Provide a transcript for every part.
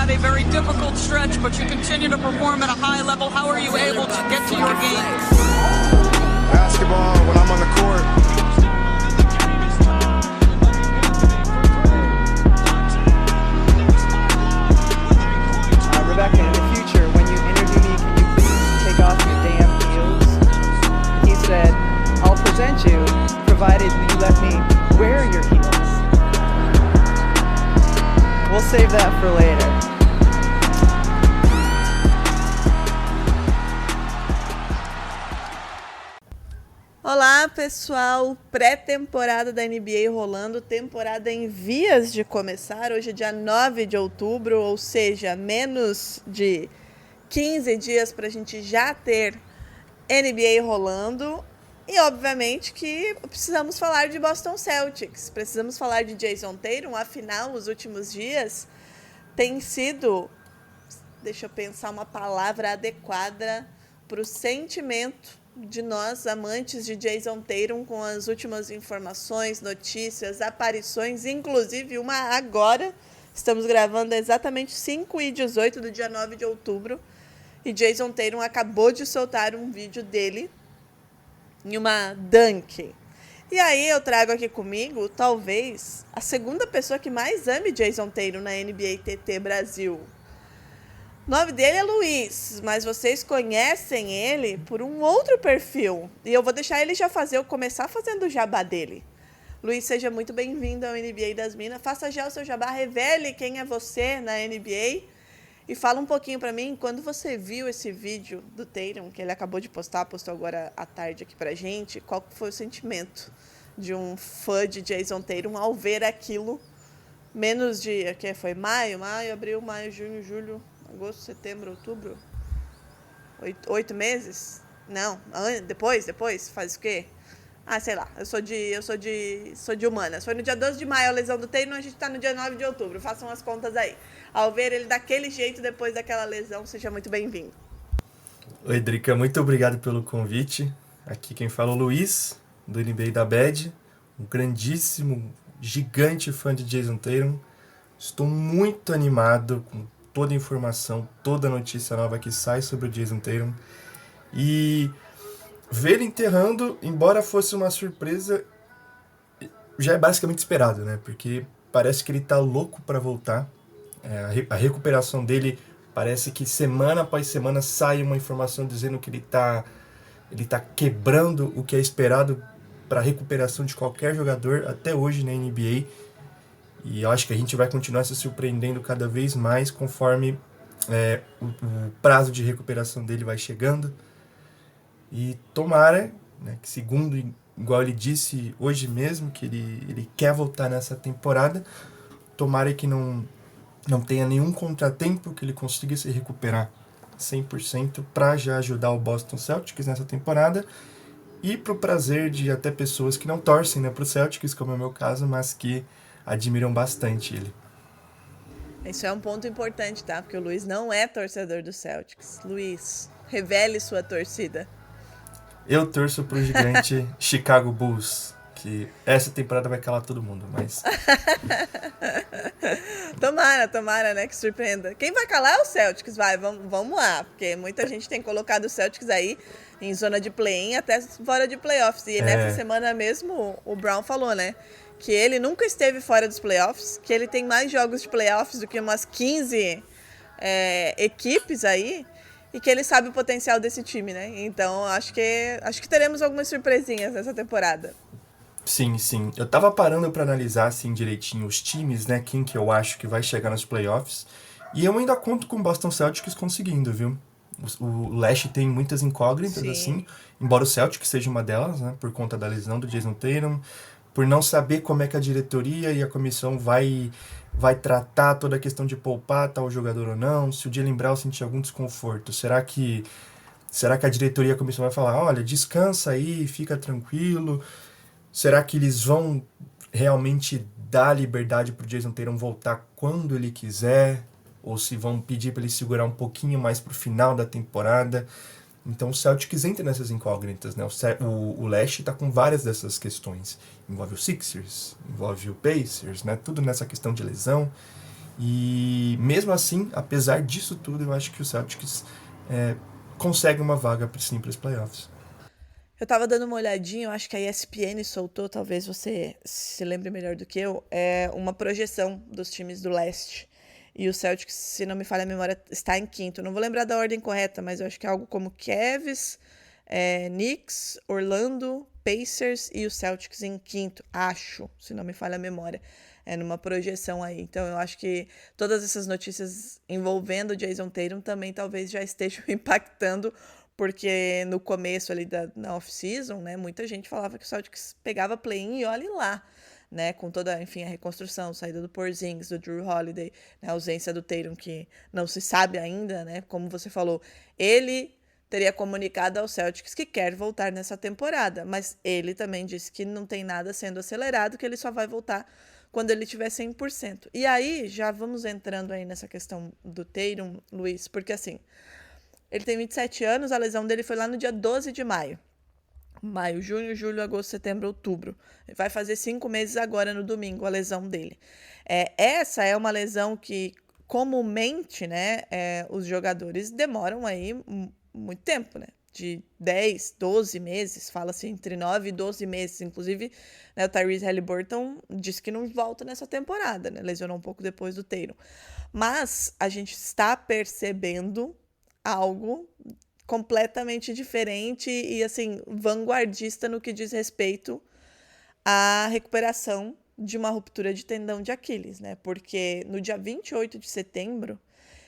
had a very difficult stretch, but you continue to perform at a high level. How are you able to get to your game? Basketball, when I'm on the court. Rebecca, in the future, when you interview me, can you please take off your damn heels? He said, I'll present you, provided you let me wear your heels. We'll save that for later. Olá, pessoal! Pré-temporada da NBA rolando, temporada em vias de começar. Hoje é dia 9 de outubro, ou seja, menos de 15 dias para a gente já ter NBA rolando. E, obviamente, que precisamos falar de Boston Celtics, precisamos falar de Jason Tatum. Afinal, os últimos dias tem sido, deixa eu pensar uma palavra adequada para o sentimento de nós, amantes de Jason Tatum, com as últimas informações, notícias, aparições, inclusive uma agora. Estamos gravando exatamente 5h18 do dia 9 de outubro. E Jason Tatum acabou de soltar um vídeo dele em uma dunk. E aí eu trago aqui comigo, talvez, a segunda pessoa que mais ame Jason Tatum na NBA TT Brasil. O nome dele é Luiz, mas vocês conhecem ele por um outro perfil. E eu vou deixar ele já começar fazendo o jabá dele. Luiz, seja muito bem-vindo ao NBA das Minas. Faça já o seu jabá, revele quem é você na NBA. E fala um pouquinho pra mim, quando você viu esse vídeo do Tatum, que ele acabou de postou agora à tarde aqui pra gente, qual foi o sentimento de um fã de Jason Tatum ao ver aquilo? Menos de, que foi maio, abril, maio, junho, julho, agosto, setembro, outubro? 8 meses? Não, depois, faz o quê? Ah, sei lá, eu sou de humanas. Foi no dia 12 de maio a lesão do Tatum, a gente tá no dia 9 de outubro. Façam as contas aí. Ao ver ele daquele jeito depois daquela lesão, seja muito bem-vindo. Oi, Drica, muito obrigado pelo convite. Aqui quem fala é o Luiz, do NBA da BED, um grandíssimo, gigante fã de Jason Tatum. Estou muito animado com toda a informação, toda a notícia nova que sai sobre o Jason Tatum. E ver ele enterrando, embora fosse uma surpresa, já é basicamente esperado, né? Porque parece que ele tá louco para voltar. A recuperação dele, parece que semana após semana sai uma informação dizendo que ele tá quebrando o que é esperado para a recuperação de qualquer jogador até hoje na NBA. E eu acho que a gente vai continuar se surpreendendo cada vez mais conforme o prazo de recuperação dele vai chegando. E tomara, né, que segundo, igual ele disse hoje mesmo, que ele quer voltar nessa temporada, tomara que não tenha nenhum contratempo, que ele consiga se recuperar 100% para já ajudar o Boston Celtics nessa temporada e pro prazer de até pessoas que não torcem, né, pro Celtics, como é o meu caso, mas que admiram bastante ele. Isso é um ponto importante, tá? Porque o Luiz não é torcedor do Celtics. Luiz, revele sua torcida. Eu torço pro gigante Chicago Bulls, que essa temporada vai calar todo mundo, mas... Tomara, né, que surpreenda. Quem vai calar é o Celtics, vamos lá, porque muita gente tem colocado o Celtics aí em zona de play-in até fora de playoffs. E nessa semana mesmo o Brown falou, né, que ele nunca esteve fora dos playoffs, que ele tem mais jogos de playoffs do que umas 15 equipes aí, e que ele sabe o potencial desse time, né? Então, acho que teremos algumas surpresinhas nessa temporada. Sim. Eu tava parando pra analisar, assim, direitinho os times, né? Quem que eu acho que vai chegar nos playoffs. E eu ainda conto com o Boston Celtics conseguindo, viu? O leste tem muitas incógnitas, assim. Embora o Celtics seja uma delas, né? Por conta da lesão do Jason Tatum. Por não saber como é que a diretoria e a comissão vai tratar toda a questão de poupar tal jogador ou não, se o Jaylen Brown sentir algum desconforto, será que a diretoria e a comissão vai falar, olha, descansa aí, fica tranquilo, será que eles vão realmente dar liberdade pro Jason Tatum voltar quando ele quiser, ou se vão pedir para ele segurar um pouquinho mais pro final da temporada? Então o Celtics entra nessas incógnitas, né? O leste está com várias dessas questões. Envolve o Sixers, envolve o Pacers, né? Tudo nessa questão de lesão. E mesmo assim, apesar disso tudo, eu acho que o Celtics consegue uma vaga sim para os playoffs. Eu tava dando uma olhadinha, eu acho que a ESPN soltou, talvez você se lembre melhor do que eu, uma projeção dos times do leste. E o Celtics, se não me falha a memória, está em quinto. Não vou lembrar da ordem correta, mas eu acho que é algo como Cavs, Knicks, Orlando, Pacers e o Celtics em quinto, acho, se não me falha a memória. Numa projeção aí. Então eu acho que todas essas notícias envolvendo o Jason Tatum também talvez já estejam impactando, porque no começo ali na off-season, né, muita gente falava que o Celtics pegava play-in e olhe lá, né, com toda, enfim, a reconstrução, saída do Porzingis, do Drew Holiday, né, a ausência do Tatum que não se sabe ainda, né, como você falou, ele teria comunicado ao Celtics que quer voltar nessa temporada, mas ele também disse que não tem nada sendo acelerado, que ele só vai voltar quando ele tiver 100%. E aí, já vamos entrando aí nessa questão do Tatum, Luiz, porque assim, ele tem 27 anos, a lesão dele foi lá no dia 12 de maio. Maio, junho, julho, agosto, setembro, outubro. Vai fazer 5 meses agora no domingo a lesão dele. Essa é uma lesão que, comumente, né, os jogadores demoram aí muito tempo, né? De 10, 12 meses, fala-se entre 9 e 12 meses. Inclusive, né, o Tyrese Haliburton disse que não volta nessa temporada, né? Lesionou um pouco depois do Tatum. Mas a gente está percebendo algo completamente diferente e, assim, vanguardista no que diz respeito à recuperação de uma ruptura de tendão de Aquiles, né? Porque no dia 28 de setembro,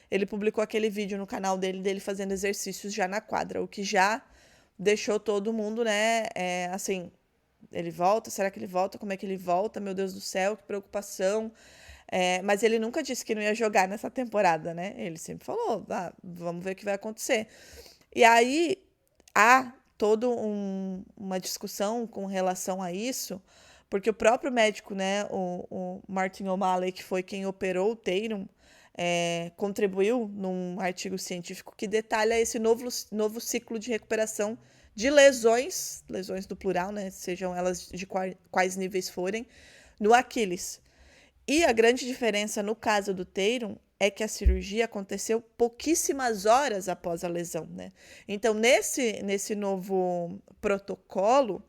ele publicou aquele vídeo no canal dele fazendo exercícios já na quadra, o que já deixou todo mundo, né, assim, ele volta? Será que ele volta? Como é que ele volta? Meu Deus do céu, que preocupação. Mas ele nunca disse que não ia jogar nessa temporada, né? Ele sempre falou, vamos ver o que vai acontecer. E aí há toda uma discussão com relação a isso, porque o próprio médico, né, o Martin O'Malley, que foi quem operou o Tatum, contribuiu num artigo científico que detalha esse novo ciclo de recuperação de lesões do plural, né, sejam elas de quais níveis forem, no Aquiles. E a grande diferença no caso do Tatum é que a cirurgia aconteceu pouquíssimas horas após a lesão, né? Então, nesse novo protocolo,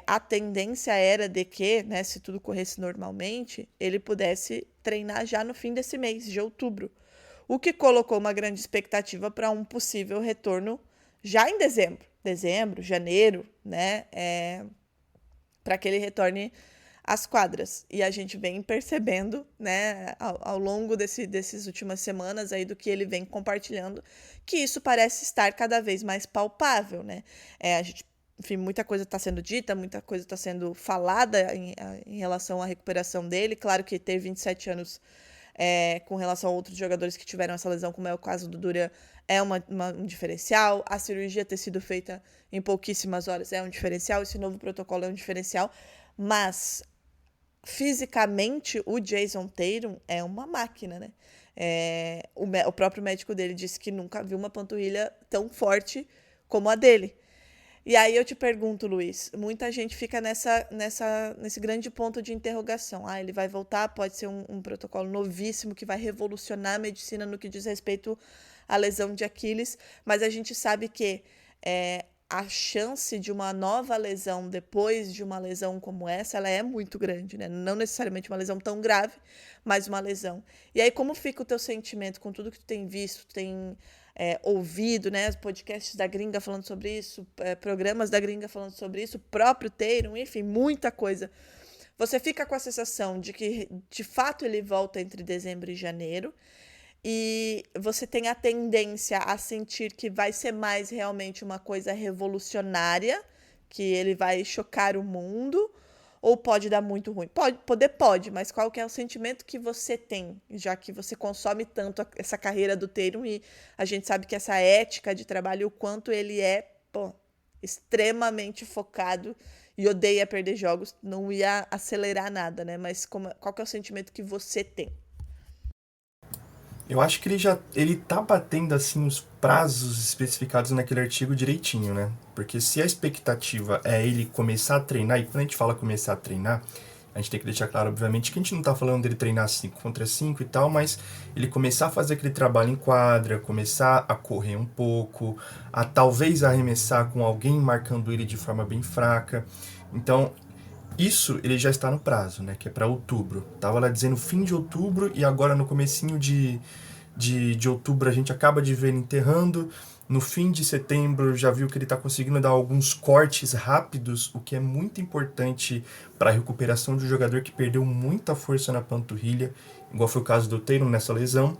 a tendência era de que, né, se tudo corresse normalmente, ele pudesse treinar já no fim desse mês, de outubro. O que colocou uma grande expectativa para um possível retorno já em dezembro, janeiro, né, para que ele retorne às quadras. E a gente vem percebendo, né, ao longo dessas últimas semanas aí do que ele vem compartilhando, que isso parece estar cada vez mais palpável, né? Enfim, muita coisa está sendo dita, muita coisa está sendo falada em relação à recuperação dele. Claro que ter 27 anos com relação a outros jogadores que tiveram essa lesão, como é o caso do Durant, é um diferencial. A cirurgia ter sido feita em pouquíssimas horas é um diferencial. Esse novo protocolo é um diferencial. Mas, fisicamente, o Jason Tatum é uma máquina, né? O próprio médico dele disse que nunca viu uma panturrilha tão forte como a dele. E aí eu te pergunto, Luiz, muita gente fica nesse grande ponto de interrogação. Ele vai voltar, pode ser um protocolo novíssimo que vai revolucionar a medicina no que diz respeito à lesão de Aquiles, mas a gente sabe que a chance de uma nova lesão depois de uma lesão como essa, ela é muito grande, né? Não necessariamente uma lesão tão grave, mas uma lesão. E aí, como fica o teu sentimento com tudo que tu tem visto, tem ouvido, né? Os podcasts da gringa falando sobre isso, programas da gringa falando sobre isso, o próprio Tatum, enfim, muita coisa. Você fica com a sensação de que, de fato, ele volta entre dezembro e janeiro, e você tem a tendência a sentir que vai ser mais realmente uma coisa revolucionária, que ele vai chocar o mundo, ou pode dar muito ruim? Pode, mas qual que é o sentimento que você tem, já que você consome tanto essa carreira do Tatum e a gente sabe que essa ética de trabalho, o quanto ele é extremamente focado e odeia perder jogos, não ia acelerar nada, né? Mas qual que é o sentimento que você tem? Eu acho que ele tá batendo assim os prazos especificados naquele artigo direitinho, né? Porque se a expectativa é ele começar a treinar, e quando a gente fala começar a treinar, A gente tem que deixar claro, obviamente, que a gente não tá falando dele treinar 5 contra 5 e tal, mas ele começar a fazer aquele trabalho em quadra, começar a correr um pouco, a talvez arremessar com alguém marcando ele de forma bem fraca. Então, isso ele já está no prazo, né? Que é para outubro. Tava lá dizendo fim de outubro e agora no comecinho de outubro a gente acaba de ver ele enterrando. No fim de setembro já viu que ele está conseguindo dar alguns cortes rápidos, o que é muito importante para a recuperação de um jogador que perdeu muita força na panturrilha, igual foi o caso do Tatum nessa lesão.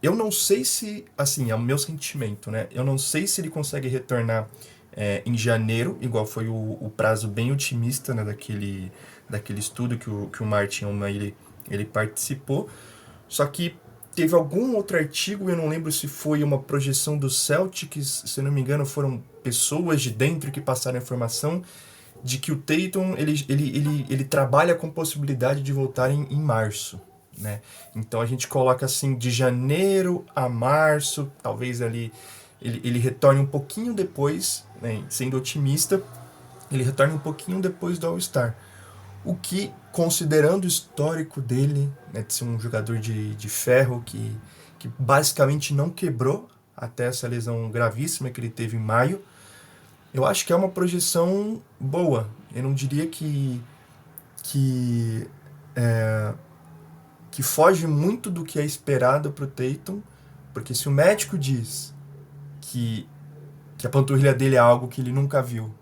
Eu não sei se, assim, é o meu sentimento, né? Eu não sei se ele consegue retornar em janeiro, igual foi o prazo bem otimista, né, daquele estudo que o Martin ele participou. Só que teve algum outro artigo, eu não lembro se foi uma projeção do Celtics, se não me engano foram pessoas de dentro que passaram a informação de que o Tatum ele trabalha com possibilidade de voltar em março, né? Então a gente coloca assim de janeiro a março, talvez ali ele retorne um pouquinho depois, né, sendo otimista, ele retorne um pouquinho depois do All-Star. O que, considerando o histórico dele, né, de ser um jogador de ferro que basicamente não quebrou até essa lesão gravíssima que ele teve em maio, eu acho que é uma projeção boa. Eu não diria que foge muito do que é esperado para o Tatum, porque se o médico diz que a panturrilha dele é algo que ele nunca viu,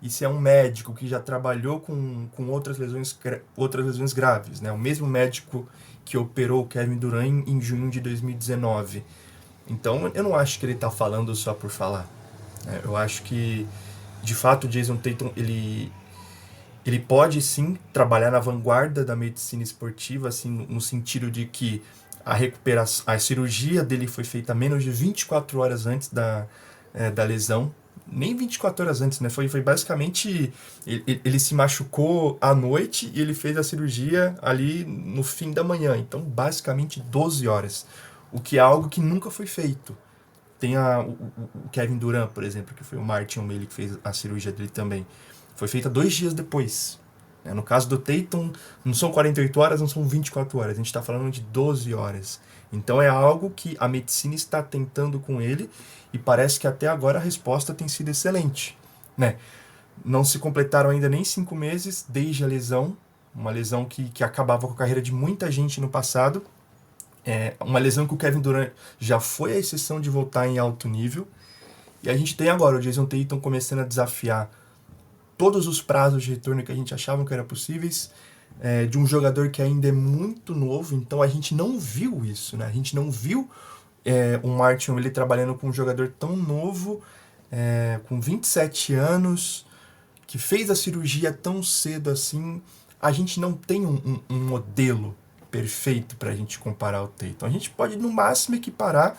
e se é um médico que já trabalhou com outras lesões graves, né? O mesmo médico que operou o Kevin Durant em junho de 2019. Então, eu não acho que ele está falando só por falar. Eu acho que, de fato, o Jason Tatum, ele pode, sim, trabalhar na vanguarda da medicina esportiva, assim, no sentido de que a cirurgia dele foi feita menos de 24 horas antes da lesão. Nem 24 horas antes, né? Foi basicamente... Ele se machucou à noite e ele fez a cirurgia ali no fim da manhã. Então, basicamente 12 horas. O que é algo que nunca foi feito. Tem o Kevin Durant, por exemplo, que foi o Martin O'Malley que fez a cirurgia dele também. Foi feita 2 dias depois. No caso do Tatum, não são 48 horas, não são 24 horas. A gente está falando de 12 horas. Então é algo que a medicina está tentando com ele e parece que até agora a resposta tem sido excelente, né? Não se completaram ainda nem 5 meses desde a lesão, uma lesão que acabava com a carreira de muita gente no passado. Uma lesão que o Kevin Durant já foi a exceção de voltar em alto nível. E a gente tem agora o Jason Tatum começando a desafiar todos os prazos de retorno que a gente achava que eram possíveis, de um jogador que ainda é muito novo. Então a gente não viu isso, né? A gente não viu o Martin ele trabalhando com um jogador tão novo, com 27 anos, que fez a cirurgia tão cedo assim. A gente não tem um modelo perfeito para a gente comparar ao Tatum. A gente pode no máximo equiparar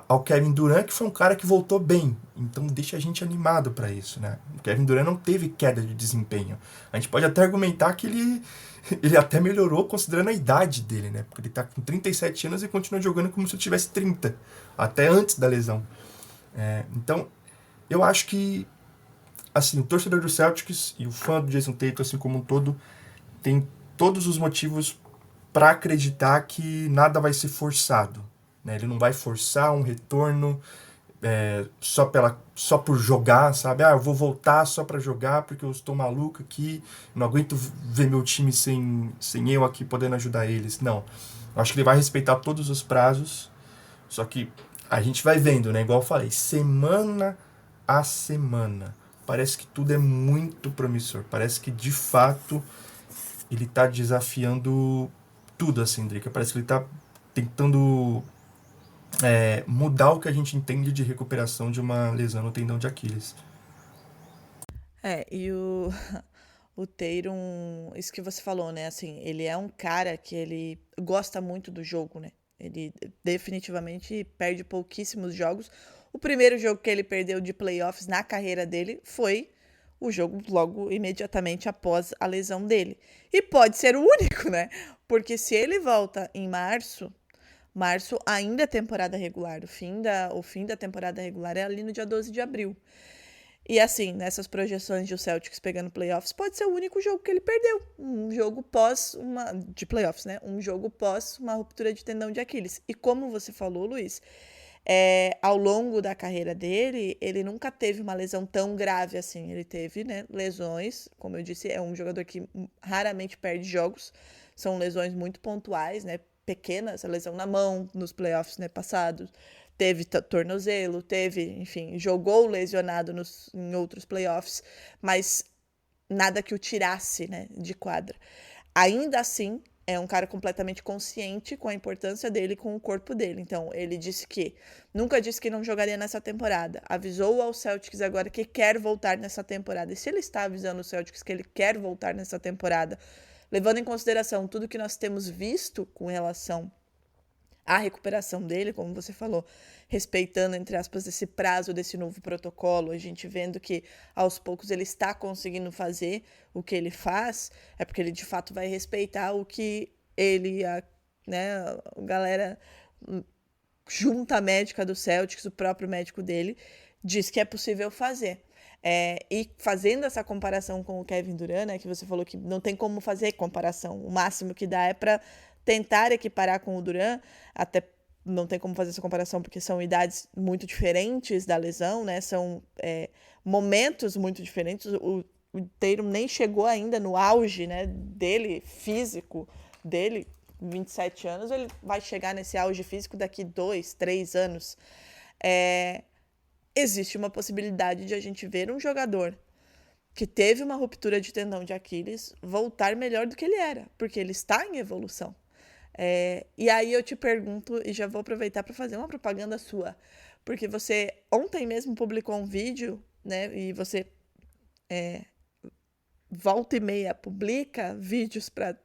ao Kevin Durant, que foi um cara que voltou bem, então deixa a gente animado para isso, né? O Kevin Durant não teve queda de desempenho. A gente pode até argumentar que ele até melhorou considerando a idade dele, né? Porque ele tá com 37 anos e continua jogando como se ele tivesse 30, até antes da lesão. Então, eu acho que assim, o torcedor do Celtics e o fã do Jason Tatum, assim como um todo, tem todos os motivos para acreditar que nada vai ser forçado. Ele não vai forçar um retorno só por jogar, sabe? Eu vou voltar só para jogar porque eu estou maluco aqui, não aguento ver meu time sem eu aqui podendo ajudar eles. Não, eu acho que ele vai respeitar todos os prazos, só que a gente vai vendo, né? Igual eu falei, semana a semana. Parece que tudo é muito promissor, parece que de fato ele está desafiando tudo, assim, Drica. Parece que ele está tentando mudar o que a gente entende de recuperação de uma lesão no tendão de Aquiles. E o Tatum, isso que você falou, né? Assim, ele é um cara que ele gosta muito do jogo, né? Ele definitivamente perde pouquíssimos jogos. O primeiro jogo que ele perdeu de playoffs na carreira dele foi o jogo logo imediatamente após a lesão dele. E pode ser o único, né? Porque se ele volta em março ainda é temporada regular. O fim da temporada regular é ali no dia 12 de abril. E assim, nessas projeções de o Celtics pegando playoffs, pode ser o único jogo que ele perdeu. Um jogo pós de playoffs, né? Um jogo pós uma ruptura de tendão de Aquiles. E como você falou, Luiz, ao longo da carreira dele, ele nunca teve uma lesão tão grave assim. Ele teve, né, lesões, como eu disse, é um jogador que raramente perde jogos. São lesões muito pontuais, né? Pequenas, a lesão na mão nos playoffs, né, passados. Teve tornozelo, enfim, jogou lesionado em outros playoffs, mas nada que o tirasse, né, de quadra. Ainda assim, é um cara completamente consciente com a importância dele, com o corpo dele. Então, ele nunca disse que não jogaria nessa temporada. Avisou ao Celtics agora que quer voltar nessa temporada. E se ele está avisando o Celtics que ele quer voltar nessa temporada, levando em consideração tudo que nós temos visto com relação a recuperação dele, como você falou, respeitando, entre aspas, esse prazo desse novo protocolo, a gente vendo que aos poucos ele está conseguindo fazer o que ele faz, é porque ele de fato vai respeitar o que ele, a galera junta médica do Celtics, o próprio médico dele, diz que é possível fazer. E fazendo essa comparação com o Kevin Durant, né, que você falou que não tem como fazer comparação, o máximo que dá é para tentar equiparar com o Durant, até não tem como fazer essa comparação porque são idades muito diferentes da lesão, né? São momentos muito diferentes. O Tatum nem chegou ainda no auge, né, dele, físico dele, 27 anos, ele vai chegar nesse auge físico daqui 2, 3 anos. Existe uma possibilidade de a gente ver um jogador que teve uma ruptura de tendão de Aquiles voltar melhor do que ele era, porque ele está em evolução. E aí eu te pergunto, e já vou aproveitar para fazer uma propaganda sua, porque você ontem mesmo publicou um vídeo, né, e você volta e meia publica vídeos para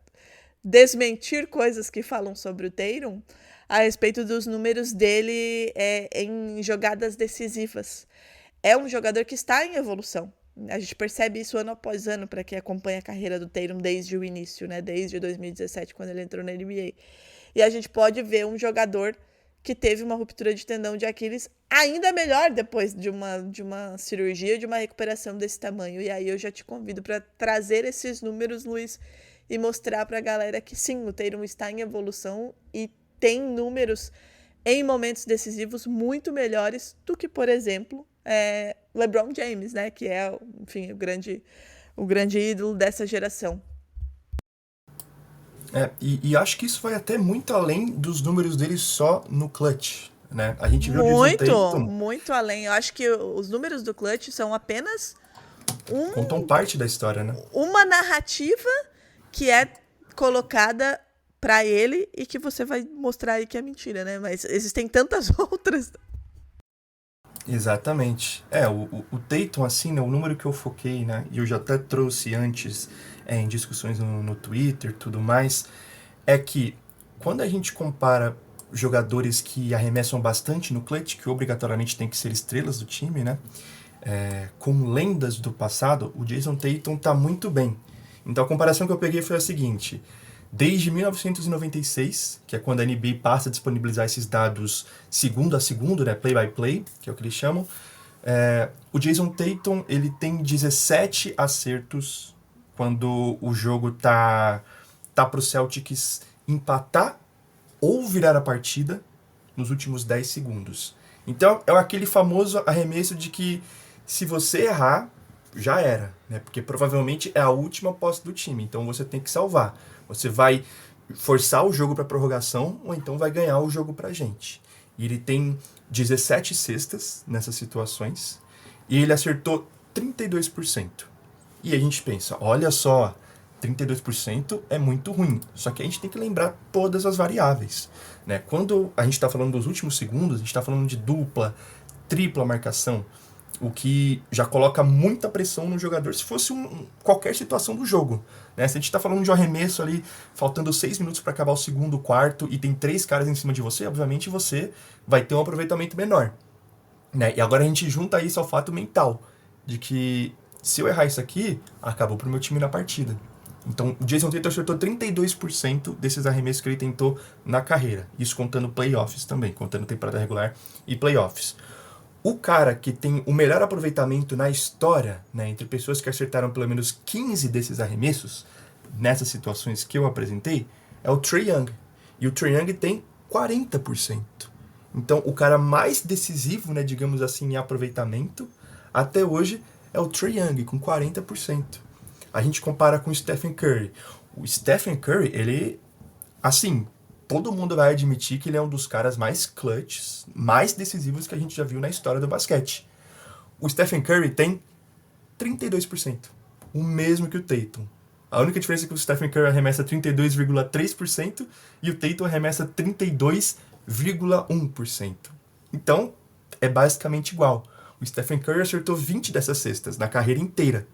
desmentir coisas que falam sobre o Tatum a respeito dos números dele em jogadas decisivas. É um jogador que está em evolução. A gente percebe isso ano após ano para quem acompanha a carreira do Tatum desde o início, né? Desde 2017, quando ele entrou na NBA. E a gente pode ver um jogador que teve uma ruptura de tendão de Aquiles ainda melhor depois de uma cirurgia, de uma recuperação desse tamanho. E aí eu já te convido para trazer esses números, Luiz, e mostrar para a galera que sim, o Tatum está em evolução e tem números em momentos decisivos muito melhores do que, por exemplo, LeBron James, né, que é, enfim, o grande ídolo dessa geração. E acho que isso vai até muito além dos números dele só no clutch, né? A gente viu o Tatum, muito além. Eu acho que os números do clutch são apenas contam parte da história, né? Uma narrativa que é colocada para ele e que você vai mostrar aí que é mentira, né? Mas existem tantas outras. Exatamente. O Tatum, assim, né, o número que eu foquei, né, e eu já até trouxe antes em discussões no Twitter e tudo mais, é que quando a gente compara jogadores que arremessam bastante no clutch, que obrigatoriamente tem que ser estrelas do time, né, com lendas do passado, o Jason Tatum tá muito bem. Então a comparação que eu peguei foi a seguinte: desde 1996, que é quando a NBA passa a disponibilizar esses dados segundo a segundo, né, play by play, que é o que eles chamam, o Jason Tatum ele tem 17 acertos quando o jogo tá pro Celtics empatar ou virar a partida nos últimos 10 segundos. Então é aquele famoso arremesso de que se você errar, já era, né? Porque provavelmente é a última posse do time, então você tem que salvar. Você vai forçar o jogo para prorrogação ou então vai ganhar o jogo pra gente. E ele tem 17 cestas nessas situações e ele acertou 32%. E a gente pensa, olha só, 32% é muito ruim. Só que a gente tem que lembrar todas as variáveis, né? Quando a gente está falando dos últimos segundos, a gente está falando de dupla, tripla marcação, o que já coloca muita pressão no jogador se fosse qualquer situação do jogo, né? Se a gente está falando de um arremesso ali, faltando 6 minutos para acabar o segundo quarto e tem 3 caras em cima de você, obviamente você vai ter um aproveitamento menor, né? E agora a gente junta isso ao fato mental, de que se eu errar isso aqui, acabou pro meu time na partida. Então o Jason Tatum acertou 32% desses arremessos que ele tentou na carreira, isso contando playoffs também, contando temporada regular e playoffs. o cara que tem o melhor aproveitamento na história, né, entre pessoas que acertaram pelo menos 15 desses arremessos, nessas situações que eu apresentei, é o Trae Young. E o Trae Young tem 40%. Então, o cara mais decisivo, né, digamos assim, em aproveitamento, até hoje, é o Trae Young, com 40%. A gente compara com o Stephen Curry. O Stephen Curry, ele, assim, todo mundo vai admitir que ele é um dos caras mais clutches, mais decisivos que a gente já viu na história do basquete. O Stephen Curry tem 32%, o mesmo que o Tatum. A única diferença é que o Stephen Curry arremessa 32,3% e o Tatum arremessa 32,1%. Então, é basicamente igual. O Stephen Curry acertou 20 dessas cestas na carreira inteira.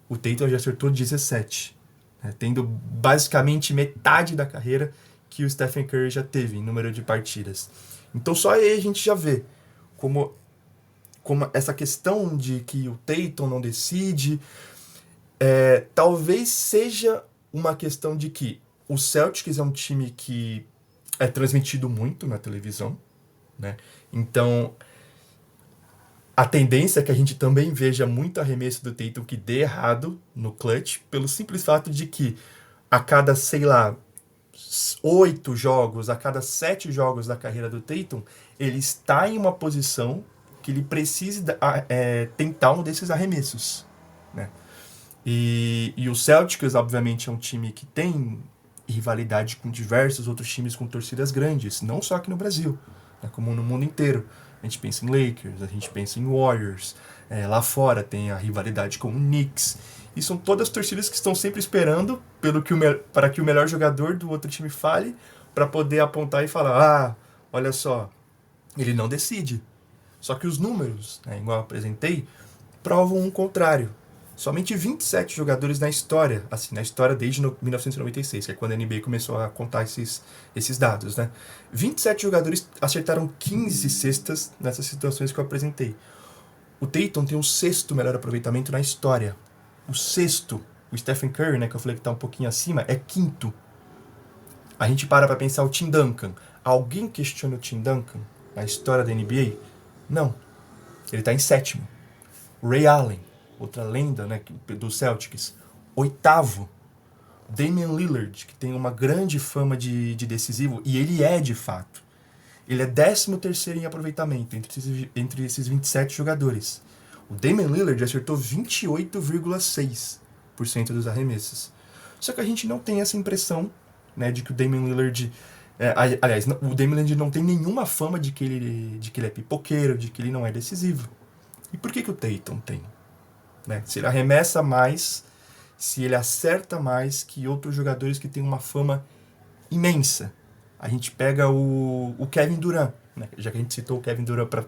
O Tatum já acertou 17, né, tendo basicamente metade da carreira que o Stephen Curry já teve em número de partidas. Então só aí a gente já vê como essa questão de que o Tatum não decide, talvez seja uma questão de que o Celtics é um time que é transmitido muito na televisão, né? Então a tendência é que a gente também veja muito arremesso do Tatum que dê errado no clutch, pelo simples fato de que a cada, sei lá, 8 jogos, a cada 7 jogos da carreira do Tatum, ele está em uma posição que ele precisa tentar um desses arremessos, né? E o Celtics, obviamente, é um time que tem rivalidade com diversos outros times com torcidas grandes, não só aqui no Brasil, né, como no mundo inteiro. A gente pensa em Lakers, a gente pensa em Warriors, lá fora tem a rivalidade com o Knicks. E são todas torcidas que estão sempre esperando para que o melhor jogador do outro time fale, para poder apontar e falar, olha só, ele não decide. Só que os números, né, igual eu apresentei, provam o contrário. Somente 27 jogadores na história, assim, na história desde 1996, que é quando a NBA começou a contar esses dados, né? 27 jogadores acertaram 15 cestas nessas situações que eu apresentei. O Tatum tem o 6º melhor aproveitamento na história. O 6º, o Stephen Curry, né, que eu falei que está um pouquinho acima, é 5º. A gente para pensar o Tim Duncan. Alguém questiona o Tim Duncan na história da NBA? Não. Ele está em 7º. Ray Allen, outra lenda, né, do Celtics, 8º. Damian Lillard, que tem uma grande fama de decisivo, e ele é de fato. Ele é 13º em aproveitamento entre esses 27 jogadores. O Damian Lillard acertou 28,6% dos arremessos. Só que a gente não tem essa impressão, né, de que o Damian Lillard... aliás, o Damian Lillard não tem nenhuma fama de que ele é pipoqueiro, de que ele não é decisivo. E por que o Tatum tem? Né? Se ele arremessa mais, se ele acerta mais que outros jogadores que têm uma fama imensa. A gente pega o Kevin Durant, né? Já que a gente citou o Kevin Durant para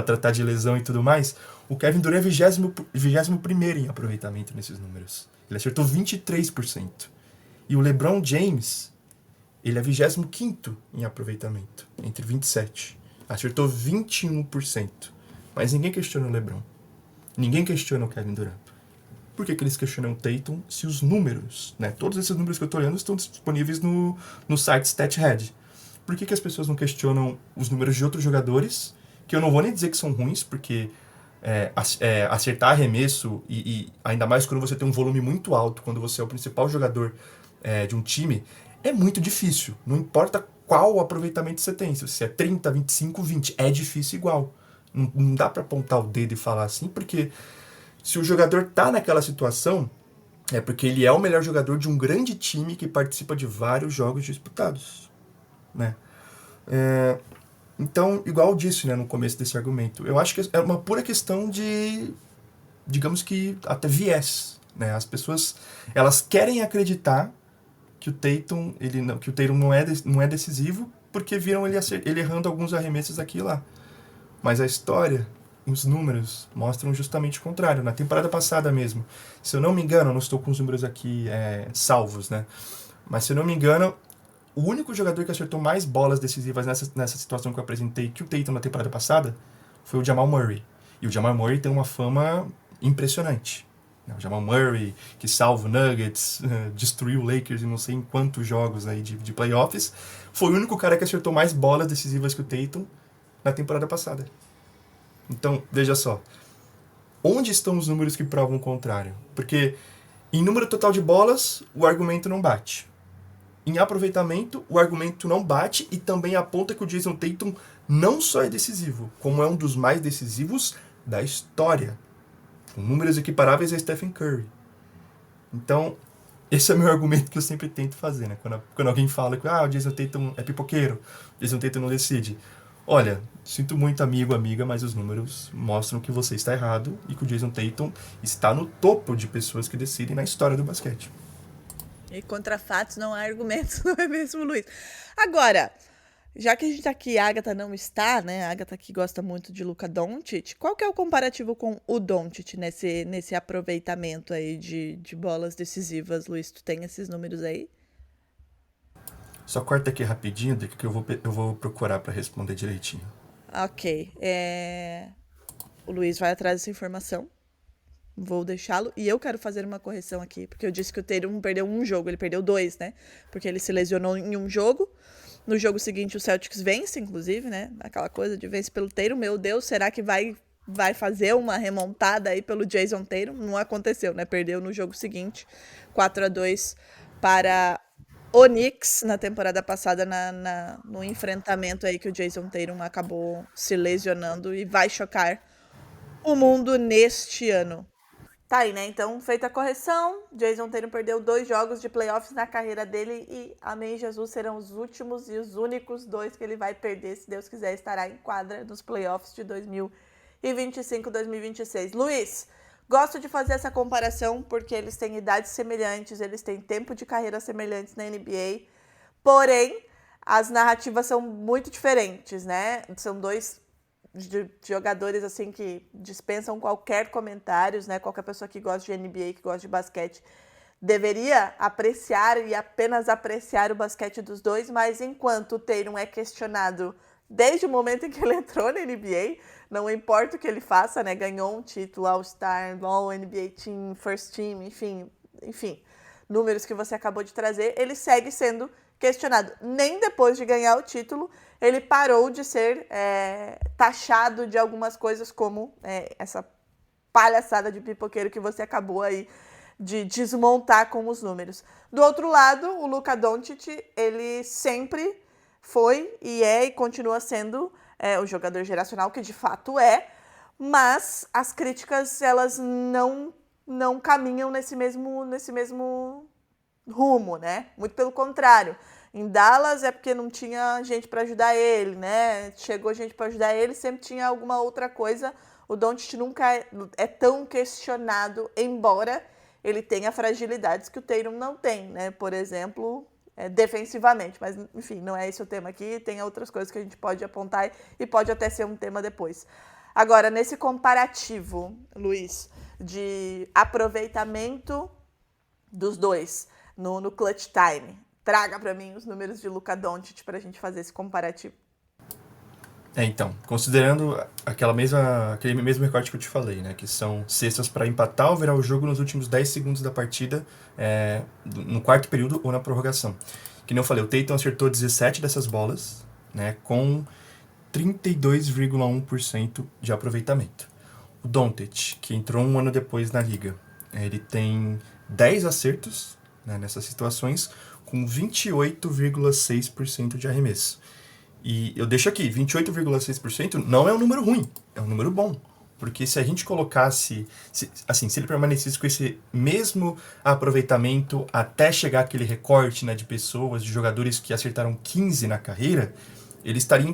tratar de lesão e tudo mais, o Kevin Durant é 21º em aproveitamento nesses números. Ele acertou 23%. E o LeBron James, ele é 25º em aproveitamento, entre 27. Acertou 21%. Mas ninguém questiona o LeBron. Ninguém questiona o Kevin Durant. Por que eles questionam o Tatum se os números, né, todos esses números que eu estou olhando estão disponíveis no site StatHead? Por que as pessoas não questionam os números de outros jogadores, que eu não vou nem dizer que são ruins, porque acertar arremesso, e ainda mais quando você tem um volume muito alto, quando você é o principal jogador de um time, é muito difícil. Não importa qual aproveitamento você tem, se você é 30, 25, 20, é difícil igual. Não dá para apontar o dedo e falar assim, porque se o jogador tá naquela situação, é porque ele é o melhor jogador de um grande time que participa de vários jogos disputados, né? Então, igual eu disse, né, no começo desse argumento, eu acho que é uma pura questão de, digamos que até viés, né? As pessoas, elas querem acreditar que o Tatum não é decisivo porque viram ele errando alguns arremessos aqui e lá. Mas a história, os números, mostram justamente o contrário. Na temporada passada mesmo, se eu não me engano, eu não estou com os números aqui salvos, né? Mas se eu não me engano, o único jogador que acertou mais bolas decisivas nessa situação que eu apresentei que o Tatum na temporada passada foi o Jamal Murray. E o Jamal Murray tem uma fama impressionante. O Jamal Murray, que salva o Nuggets, destruiu o Lakers em não sei em quantos jogos aí de playoffs, foi o único cara que acertou mais bolas decisivas que o Tatum na temporada passada. Então, veja só. Onde estão os números que provam o contrário? Porque em número total de bolas, o argumento não bate. Em aproveitamento, o argumento não bate e também aponta que o Jason Tatum não só é decisivo, como é um dos mais decisivos da história, com números equiparáveis a Stephen Curry. Então, esse é o meu argumento que eu sempre tento fazer, né? Quando alguém fala que o Jason Tatum é pipoqueiro, o Jason Tatum não decide. Olha, sinto muito, amigo, amiga, mas os números mostram que você está errado e que o Jason Tatum está no topo de pessoas que decidem na história do basquete. E contra fatos não há argumentos, não é mesmo, Luiz? Agora, já que a gente tá aqui, a Agatha não está, né? A Agatha aqui gosta muito de Luka Doncic. Qual que é o comparativo com o Doncic nesse aproveitamento aí de bolas decisivas, Luiz? Tu tem esses números aí? Só corta aqui rapidinho, que eu vou procurar para responder direitinho. Ok. O Luiz vai atrás dessa informação. Vou deixá-lo. E eu quero fazer uma correção aqui, porque eu disse que o Tatum perdeu um jogo, ele perdeu 2, né? Porque ele se lesionou em um jogo. No jogo seguinte, o Celtics vence, inclusive, né? Aquela coisa de vence pelo Tatum. Meu Deus, será que vai fazer uma remontada aí pelo Jason Tatum? Não aconteceu, né? Perdeu no jogo seguinte, 4-2 para o Knicks na temporada passada, no enfrentamento aí que o Jason Tatum acabou se lesionando e vai chocar o mundo neste ano. Tá aí, né? Então, feita a correção, Jason Tatum perdeu 2 jogos de playoffs na carreira dele e, amém Jesus, serão os últimos e os únicos 2 que ele vai perder, se Deus quiser, estará em quadra nos playoffs de 2025-2026. Luiz, gosto de fazer essa comparação porque eles têm idades semelhantes, eles têm tempo de carreira semelhantes na NBA, porém, as narrativas são muito diferentes, né? São 2 de jogadores assim que dispensam qualquer comentários, né? Qualquer pessoa que gosta de NBA, que gosta de basquete, deveria apreciar e apenas apreciar o basquete dos dois, mas enquanto o Tatum é questionado desde o momento em que ele entrou na NBA, não importa o que ele faça, né? Ganhou um título, All-Star, All-NBA Team, First Team, enfim, números que você acabou de trazer, ele segue sendo questionado. Nem depois de ganhar o título, ele parou de ser taxado de algumas coisas como essa palhaçada de pipoqueiro que você acabou aí de desmontar com os números. Do outro lado, o Luka Doncic, ele sempre foi e continua sendo o jogador geracional que de fato mas as críticas elas não caminham nesse mesmo rumo, né? Muito pelo contrário. Em Dallas é porque não tinha gente para ajudar ele, né? Chegou gente para ajudar ele, sempre tinha alguma outra coisa. O Doncic nunca é tão questionado, embora ele tenha fragilidades que o Tatum não tem, né? Por exemplo, defensivamente. Mas, enfim, não é esse o tema aqui. Tem outras coisas que a gente pode apontar e pode até ser um tema depois. Agora, nesse comparativo, Luiz, de aproveitamento dos dois no clutch time, traga para mim os números de Luka Doncic para a gente fazer esse comparativo. Então, considerando aquele mesmo recorte que eu te falei, né, que são cestas para empatar ou virar o jogo nos últimos 10 segundos da partida, no quarto período ou na prorrogação. Que nem eu falei, o Tatum acertou 17 dessas bolas, né, com 32,1% de aproveitamento. O Doncic, que entrou um ano depois na liga, ele tem 10 acertos, né, nessas situações, com 28,6% de arremesso. E eu deixo aqui, 28,6% não é um número ruim, é um número bom. Porque se a gente colocasse, se ele permanecesse com esse mesmo aproveitamento até chegar aquele recorte, né, de pessoas, de jogadores que acertaram 15 na carreira, ele estaria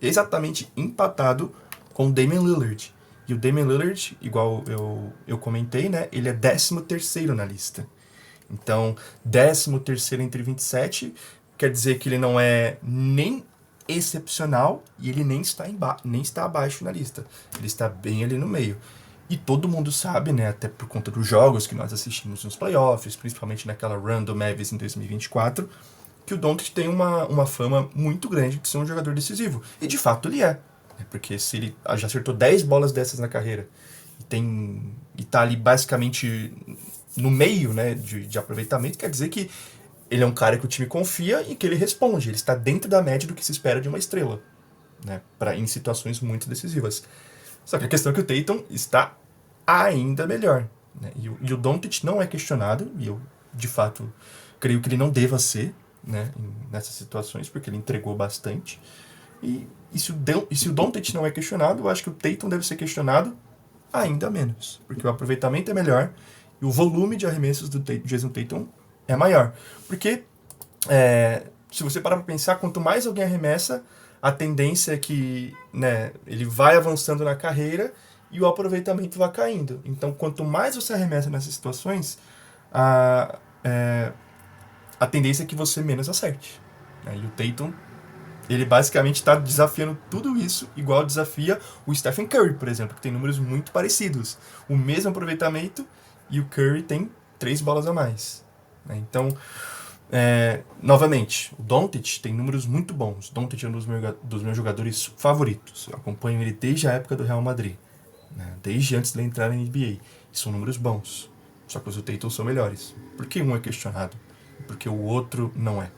exatamente empatado com o Damian Lillard. E o Damian Lillard, igual eu comentei, né, ele é 13º na lista. Então, 13º entre 27 quer dizer que ele não é nem excepcional e ele nem está abaixo na lista. Ele está bem ali no meio. E todo mundo sabe, né, até por conta dos jogos que nós assistimos nos playoffs, principalmente naquela run do Mavis em 2024, que o Doncic tem uma fama muito grande de ser um jogador decisivo. E de fato ele é. Porque se ele já acertou 10 bolas dessas na carreira e tá ali basicamente no meio, né, de aproveitamento, quer dizer que ele é um cara que o time confia e que ele responde. Ele está dentro da média do que se espera de uma estrela, né, em situações muito decisivas. Só que a questão é que o Tatum está ainda melhor, né? E o Doncic não é questionado, e eu, de fato, creio que ele não deva ser, né, nessas situações, porque ele entregou bastante. E se o Doncic não é questionado, eu acho que o Tatum deve ser questionado ainda menos, porque o aproveitamento é melhor e o volume de arremessos do Jason Tatum é maior. Porque, se você parar para pensar, quanto mais alguém arremessa, a tendência é que, né, ele vai avançando na carreira e o aproveitamento vai caindo. Então, quanto mais você arremessa nessas situações, a tendência é que você menos acerte, né? E o Tatum, ele basicamente está desafiando tudo isso, igual desafia o Stephen Curry, por exemplo, que tem números muito parecidos. O mesmo aproveitamento e o Curry tem 3 bolas a mais, né? Então, novamente, o Doncic tem números muito bons. O Doncic é um dos meus jogadores favoritos. Eu acompanho ele desde a época do Real Madrid, né? Desde antes de ele entrar na NBA. E são números bons. Só que os do Tatum são melhores. Por que um é questionado? Porque o outro não é,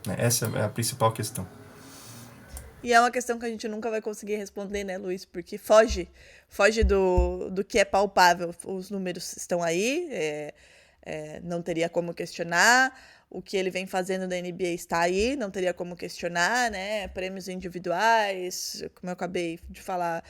né? Essa é a principal questão. E é uma questão que a gente nunca vai conseguir responder, né, Luiz? Porque foge do que é palpável. Os números estão aí, não teria como questionar. O que ele vem fazendo da NBA está aí, não teria como questionar, né? Prêmios individuais, como eu acabei de falar,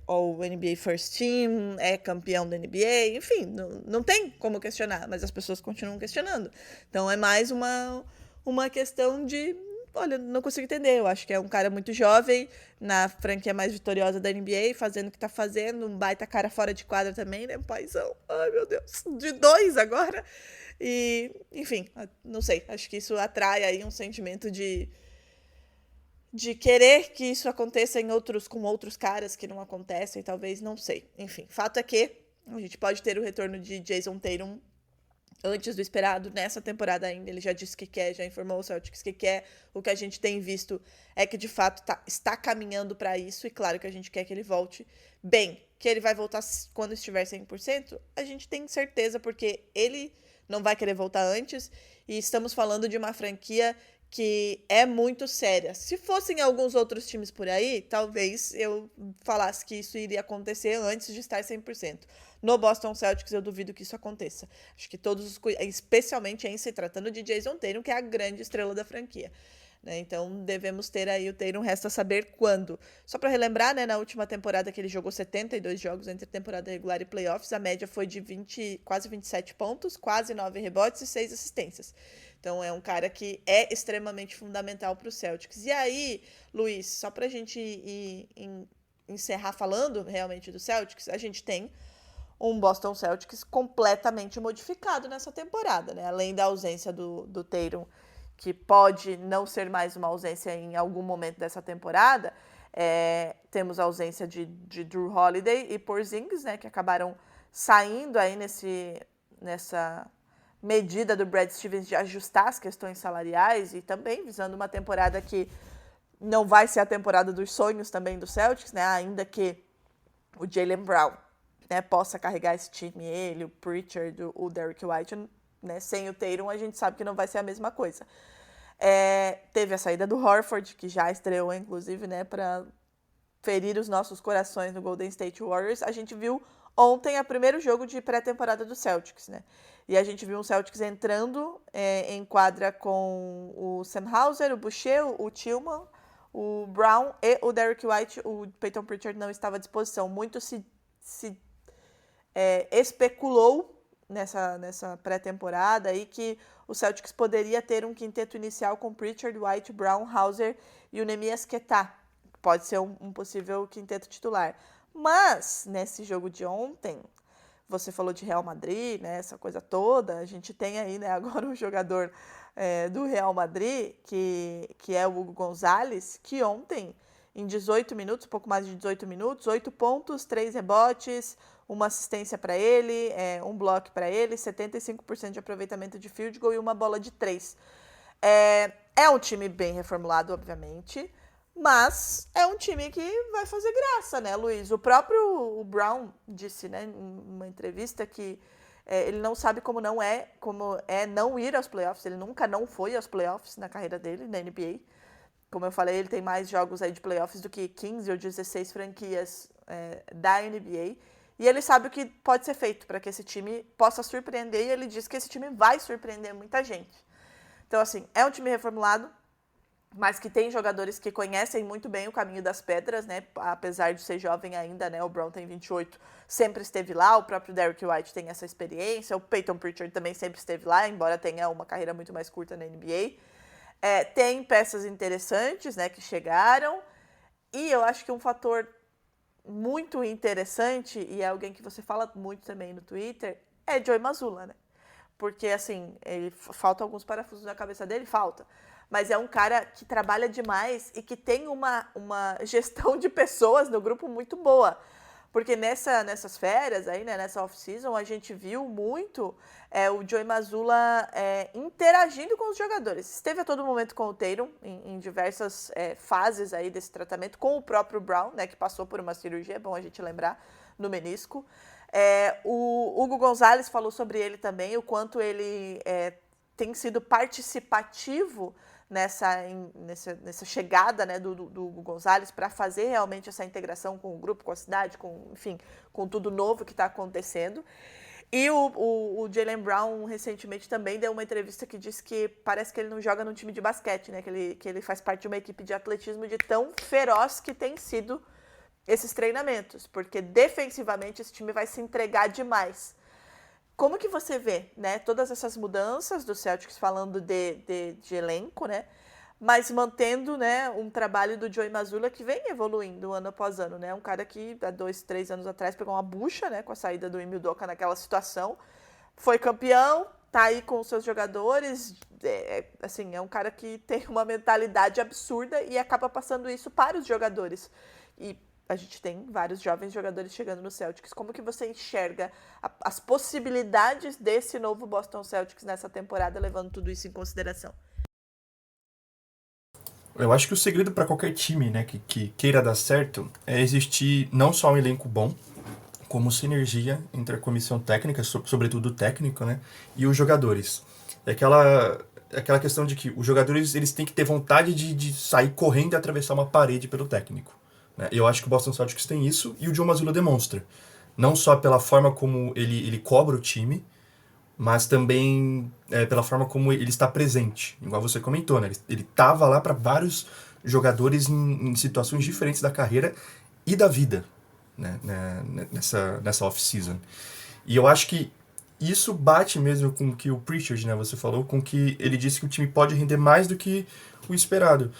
o NBA First Team, é campeão da NBA, enfim, não tem como questionar, mas as pessoas continuam questionando. Então é mais uma questão de, olha, não consigo entender. Eu acho que é um cara muito jovem, na franquia mais vitoriosa da NBA, fazendo o que tá fazendo, um baita cara fora de quadra também, né? Um paizão, ai meu Deus, de 2 agora. E, enfim, não sei, acho que isso atrai aí um sentimento de querer que isso aconteça com outros caras que não acontecem, talvez, não sei. Enfim, fato é que a gente pode ter o retorno de Jason Tatum antes do esperado nessa temporada ainda. Ele já disse que quer, já informou o Celtics que quer. O que a gente tem visto é que, de fato, está caminhando para isso. E claro que a gente quer que ele volte bem. Que ele vai voltar quando estiver 100%, a gente tem certeza, porque ele não vai querer voltar antes. E estamos falando de uma franquia que é muito séria. Se fossem alguns outros times por aí, talvez eu falasse que isso iria acontecer antes de estar 100%. No Boston Celtics, eu duvido que isso aconteça. Acho que especialmente em se tratando de Jason Tatum, que é a grande estrela da franquia, né? Então, devemos ter aí o Tatum, resta saber quando. Só para relembrar, né, na última temporada que ele jogou 72 jogos entre temporada regular e playoffs, a média foi de quase 27 pontos, quase 9 rebotes e 6 assistências. Então, é um cara que é extremamente fundamental para o Celtics. E aí, Luiz, só para a gente encerrar falando realmente do Celtics, a gente tem um Boston Celtics completamente modificado nessa temporada, né? Além da ausência do Tatum, que pode não ser mais uma ausência em algum momento dessa temporada, temos a ausência de Drew Holiday e Porzingis, né, que acabaram saindo aí nessa medida do Brad Stevens de ajustar as questões salariais e também visando uma temporada que não vai ser a temporada dos sonhos também do Celtics, né, ainda que o Jaylen Brown, né, possa carregar esse time, ele, o Pritchard, o Derrick White, né, sem o Tatum a gente sabe que não vai ser a mesma coisa. Teve a saída do Horford, que já estreou, inclusive, né, para ferir os nossos corações no Golden State Warriors. A gente viu ontem o primeiro jogo de pré-temporada do Celtics, né? E a gente viu um Celtics entrando em quadra com o Sam Hauser, o Boucher, o Tillman, o Brown e o Derrick White. O Peyton Pritchard não estava à disposição. Muito se especulou nessa pré-temporada aí que o Celtics poderia ter um quinteto inicial com Pritchard, White, Brown, Hauser e o Neemias Queta. Pode ser um possível quinteto titular. Mas, nesse jogo de ontem, você falou de Real Madrid, né, essa coisa toda, a gente tem aí, né, agora um jogador do Real Madrid, que é o Hugo Gonzalez, que ontem, em 18 minutos, pouco mais de 18 minutos, 8 pontos, 3 rebotes, uma assistência para ele, um bloco para ele, 75% de aproveitamento de field goal e uma bola de 3. É um time bem reformulado, obviamente, mas é um time que vai fazer graça, né, Luiz? O próprio Brown disse, né, em uma entrevista que ele não sabe como é não ir aos playoffs. Ele nunca não foi aos playoffs na carreira dele, na NBA. Como eu falei, ele tem mais jogos aí de playoffs do que 15 ou 16 franquias da NBA. E ele sabe o que pode ser feito para que esse time possa surpreender. E ele diz que esse time vai surpreender muita gente. Então, assim, é um time reformulado, mas que tem jogadores que conhecem muito bem o caminho das pedras, né? Apesar de ser jovem ainda, né? O Brown tem 28, sempre esteve lá. O próprio Derrick White tem essa experiência. O Peyton Pritchard também sempre esteve lá, embora tenha uma carreira muito mais curta na NBA. Tem peças interessantes, né? Que chegaram. E eu acho que um fator muito interessante, e é alguém que você fala muito também no Twitter, é Joey Mazzulla, né? Porque, assim, falta alguns parafusos na cabeça dele, falta. Mas é um cara que trabalha demais e que tem uma gestão de pessoas no grupo muito boa. Porque nessas férias, aí, né, nessa off-season, a gente viu muito o Joey Mazzulla interagindo com os jogadores. Esteve a todo momento com o Tatum, em diversas fases aí desse tratamento, com o próprio Brown, né, que passou por uma cirurgia, é bom a gente lembrar, no menisco. O Hugo Gonzalez falou sobre ele também, o quanto ele tem sido participativo nessa chegada, né, do Hugo Gonzalez para fazer realmente essa integração com o grupo, com a cidade, com tudo novo que está acontecendo. E o Jaylen Brown recentemente também deu uma entrevista que disse que parece que ele não joga num time de basquete, né, que ele faz parte de uma equipe de atletismo de tão feroz que tem sido esses treinamentos, porque defensivamente esse time vai se entregar demais. Como que você vê, né, todas essas mudanças do Celtics, falando de elenco, né, mas mantendo, né, um trabalho do Joey Mazzulla que vem evoluindo ano após ano, né, um cara que há 2, 3 anos atrás pegou uma bucha, né, com a saída do Ime Udoka naquela situação, foi campeão, tá aí com os seus jogadores, assim, é um cara que tem uma mentalidade absurda e acaba passando isso para os jogadores. E a gente tem vários jovens jogadores chegando no Celtics. Como que você enxerga as possibilidades desse novo Boston Celtics nessa temporada, levando tudo isso em consideração? Eu acho que o segredo para qualquer time, né, que queira dar certo é existir não só um elenco bom, como sinergia entre a comissão técnica, sobretudo o técnico, né, e os jogadores. É aquela questão de que os jogadores eles têm que ter vontade de sair correndo e atravessar uma parede pelo técnico. Eu acho que o Boston Celtics tem isso e o Joe Mazzulla demonstra. Não só pela forma como ele cobra o time, mas também pela forma como ele está presente. Igual você comentou, né? Ele estava lá para vários jogadores em situações diferentes da carreira e da vida, né? Nessa off-season. E eu acho que isso bate mesmo com o que o Pritchard, né, você falou, com que ele disse que o time pode render mais do que o esperado.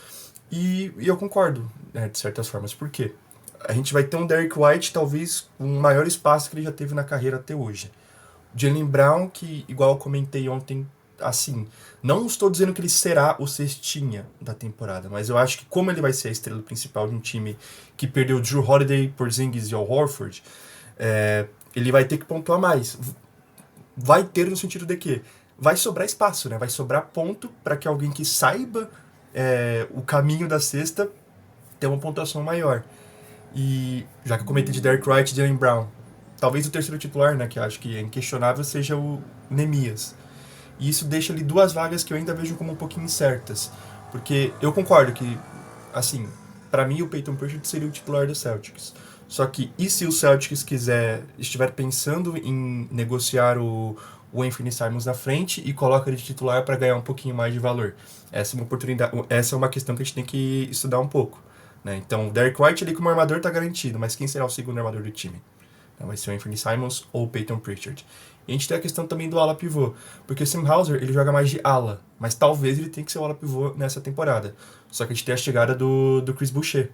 E eu concordo, né, de certas formas. Por quê? A gente vai ter um Derrick White, talvez, com o maior espaço que ele já teve na carreira até hoje. Jaylen Brown, que, igual eu comentei ontem, assim, não estou dizendo que ele será o cestinha da temporada, mas eu acho que como ele vai ser a estrela principal de um time que perdeu Drew Holiday, Porzingis e Al Horford, ele vai ter que pontuar mais. Vai ter no sentido de que vai sobrar espaço, né? Vai sobrar ponto para que alguém que saiba o caminho da cesta ter uma pontuação maior. E já que eu comentei de Derrick White e Jaylen Brown, talvez o terceiro titular, né, que eu acho que é inquestionável, seja o Nemias. E isso deixa ali duas vagas que eu ainda vejo como um pouquinho incertas. Porque eu concordo que, assim, para mim o Peyton Pritchard seria o titular do Celtics. Só que, e se o Celtics estiver pensando em negociar o Anthony Simons na frente e coloca ele de titular para ganhar um pouquinho mais de valor? Essa é uma oportunidade, essa é uma questão que a gente tem que estudar um pouco, né? Então, o Derrick White ali como armador está garantido, mas quem será o segundo armador do time? Vai ser o Anthony Simons ou o Peyton Pritchard. E a gente tem a questão também do ala pivô, porque o Sam Hauser ele joga mais de ala, mas talvez ele tenha que ser o ala pivô nessa temporada. Só que a gente tem a chegada do Chris Boucher,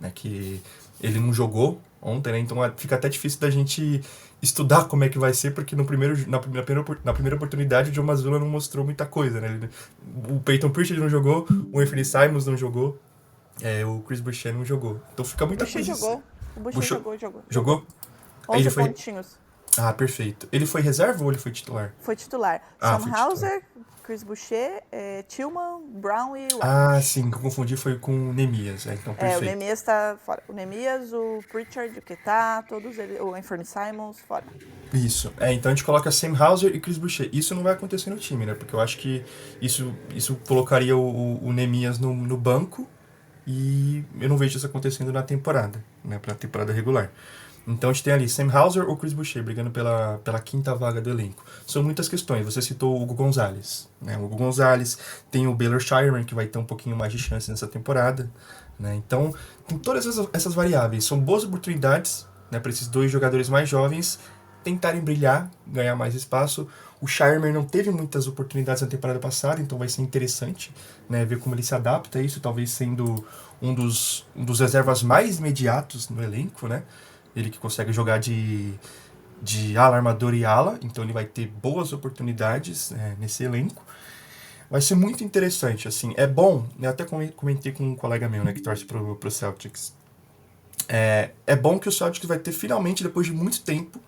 né, que ele não jogou ontem, né, então fica até difícil da gente estudar como é que vai ser, porque na primeira oportunidade o Joe Mazzulla não mostrou muita coisa, né? O Peyton Pritchard não jogou, o Anthony Simons não jogou, o Chris Boucher não jogou. Então fica muita coisa. O Boucher jogou. Jogou? 11 pontinhos. Ah, perfeito. Ele foi reserva ou ele foi titular? Foi titular. Sam Hauser, Chris Boucher, Tillman, Brown e White. Ah, sim, que eu confundi foi com o Nemias. Então, perfeito. O Nemias tá fora. O Nemias, o Pritchard, o Ketá, todos eles, o Anthony Simons, fora. Isso. Então a gente coloca Sam Hauser e Chris Boucher. Isso não vai acontecer no time, né? Porque eu acho que isso colocaria o Nemias no banco e eu não vejo isso acontecendo na temporada, né, pra temporada regular. Então a gente tem ali Sam Hauser ou Chris Boucher brigando pela quinta vaga do elenco. São muitas questões. Você citou o Hugo Gonzalez, né? O Hugo Gonzalez, tem o Baylor Shireman, que vai ter um pouquinho mais de chance nessa temporada, né? Então, com todas essas variáveis, são boas oportunidades, né, para esses dois jogadores mais jovens tentarem brilhar, ganhar mais espaço. O Shireman não teve muitas oportunidades na temporada passada, então vai ser interessante, né, ver como ele se adapta a isso, talvez sendo um dos reservas mais imediatos no elenco, né? Ele que consegue jogar de ala, armador e ala, então ele vai ter boas oportunidades, né, nesse elenco. Vai ser muito interessante, assim, é bom, eu até comentei com um colega meu, né, que torce pro Celtics. É bom que o Celtics vai ter finalmente, depois de muito tempo,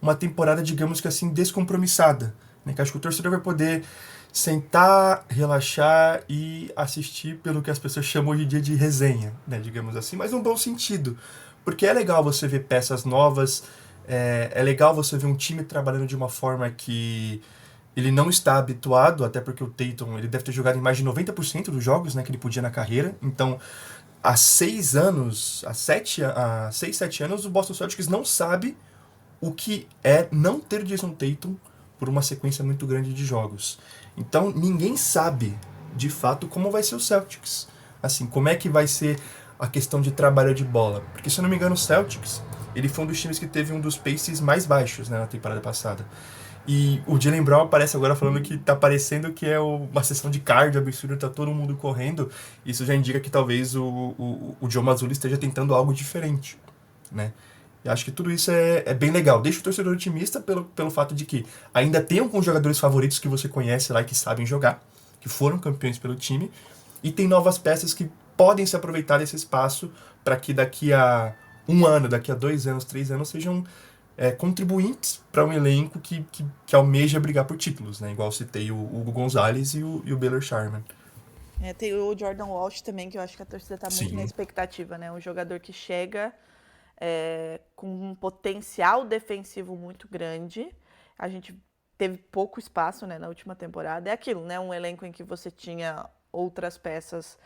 uma temporada, digamos que assim, descompromissada, né, que acho que o torcedor vai poder sentar, relaxar e assistir pelo que as pessoas chamam hoje em dia de resenha, né, digamos assim, mas num bom sentido. Porque é legal você ver peças novas, é legal você ver um time trabalhando de uma forma que ele não está habituado, até porque o Tatum ele deve ter jogado em mais de 90% dos jogos, né, que ele podia na carreira. Então, há 6 anos, há 6, 7 anos, o Boston Celtics não sabe o que é não ter Jason Tatum por uma sequência muito grande de jogos. Então, ninguém sabe, de fato, como vai ser o Celtics. Assim, como é que vai ser a questão de trabalho de bola. Porque, se eu não me engano, o Celtics, ele foi um dos times que teve um dos paces mais baixos, né, na temporada passada. E o Jaylen Brown aparece agora falando que tá parecendo que é uma sessão de cardio absurda, tá todo mundo correndo. Isso já indica que talvez o Joe Mazzulla esteja tentando algo diferente, né? Eu acho que tudo isso é bem legal. Deixa o torcedor otimista pelo fato de que ainda tem alguns jogadores favoritos que você conhece lá e que sabem jogar, que foram campeões pelo time, e tem novas peças que podem se aproveitar desse espaço para que daqui a 1 ano, daqui a 2 anos, 3 anos, sejam contribuintes para um elenco que almeja brigar por títulos, né? Igual citei o Hugo Gonzalez e o Baylor Shireman. Tem o Jordan Walsh também, que eu acho que a torcida está muito Sim. na expectativa, né? Um jogador que chega com um potencial defensivo muito grande. A gente teve pouco espaço, né, na última temporada. É aquilo, né? Um elenco em que você tinha outras peças